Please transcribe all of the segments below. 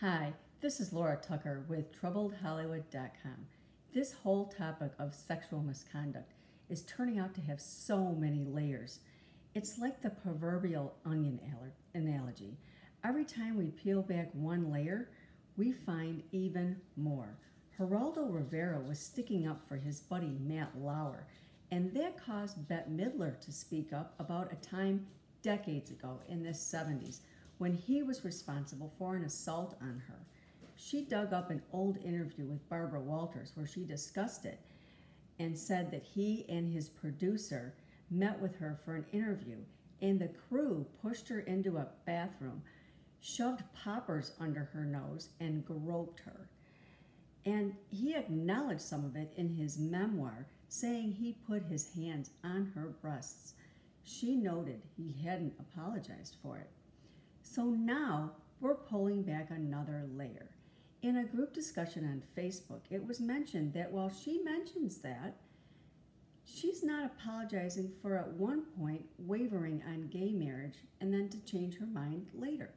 Hi, this is Laura Tucker with TroubledHollywood.com. This whole topic of sexual misconduct is turning out to have so many layers. It's like the proverbial onion analogy. Every time we peel back one layer, we find even more. Geraldo Rivera was sticking up for his buddy Matt Lauer, and that caused Bette Midler to speak up about a time decades ago in the 70s when he was responsible for an assault on her. She dug up an old interview with Barbara Walters where she discussed it and said that he and his producer met with her for an interview, and the crew pushed her into a bathroom, shoved poppers under her nose, and groped her. And he acknowledged some of it in his memoir, saying he put his hands on her breasts. She noted he hadn't apologized for it. So now we're pulling back another layer. In a group discussion on Facebook, it was mentioned that while she mentions that, she's not apologizing for at one point wavering on gay marriage and then to change her mind later.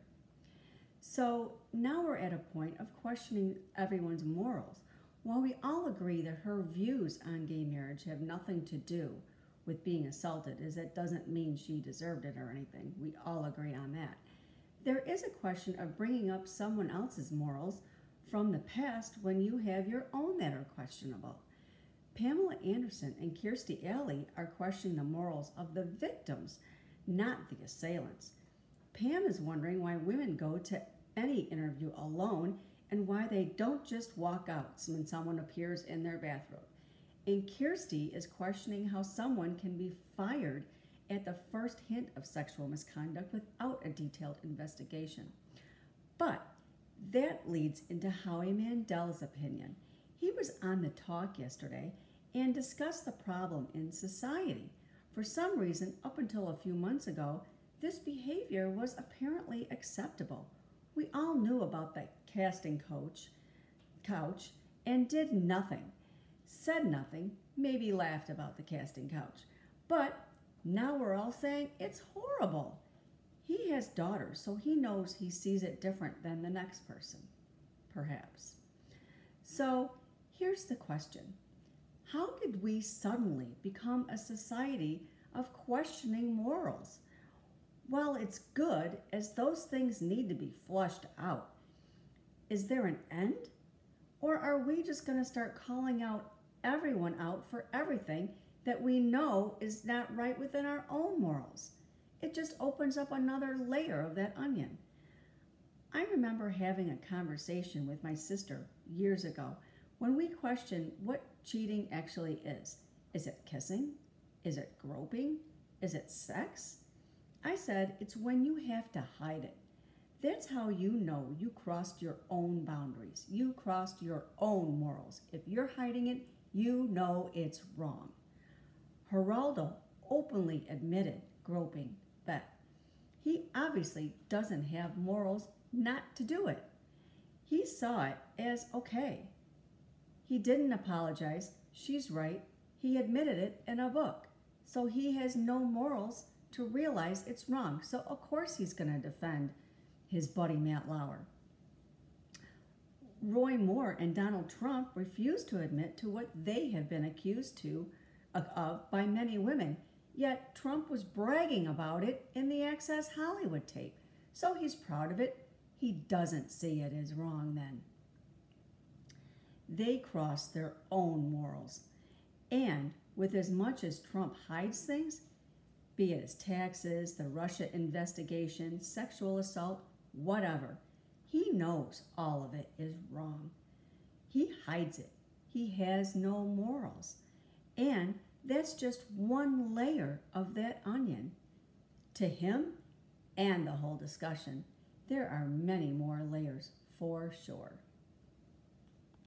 So now we're at a point of questioning everyone's morals. While we all agree that her views on gay marriage have nothing to do with being assaulted, as that doesn't mean she deserved it or anything. We all agree on that. There is a question of bringing up someone else's morals from the past when you have your own that are questionable. Pamela Anderson and Kirstie are questioning the morals of the victims, not the assailants. Pam is wondering why women go to any interview alone and why they don't just walk out when someone appears in their bathrobe. And Kirstie is questioning how someone can be fired at the first hint of sexual misconduct without a detailed investigation. But that leads into Howie Mandel's opinion. He was on The Talk yesterday and discussed the problem in society. For some reason, up until a few months ago, this behavior was apparently acceptable. We all knew about the casting couch and did nothing, said nothing, maybe laughed about the casting couch. But now we're all saying it's horrible. He has daughters, so he knows he sees it different than the next person, perhaps. So here's the question. How did we suddenly become a society of questioning morals? While it's good, as those things need to be flushed out, is there an end? Or are we just going to start calling out everyone out for everything that we know is not right within our own morals? It just opens up another layer of that onion. I remember having a conversation with my sister years ago when we questioned what cheating actually is. Is it kissing? Is it groping? Is it sex? I said it's when you have to hide it. That's how you know you crossed your own boundaries. You crossed your own morals. If you're hiding it, you know it's wrong. Geraldo openly admitted groping Bette. He obviously doesn't have morals not to do it. He saw it as okay. He didn't apologize. She's right. He admitted it in a book. So he has no morals to realize it's wrong. So of course he's going to defend his buddy Matt Lauer. Roy Moore and Donald Trump refused to admit to what they have been accused of by many women, yet Trump was bragging about it in the Access Hollywood tape. So he's proud of it. He doesn't see it as wrong then. They cross their own morals. And with as much as Trump hides things, be it his taxes, the Russia investigation, sexual assault, whatever, he knows all of it is wrong. He hides it. He has no morals. And that's just one layer of that onion. To him and the whole discussion, there are many more layers for sure.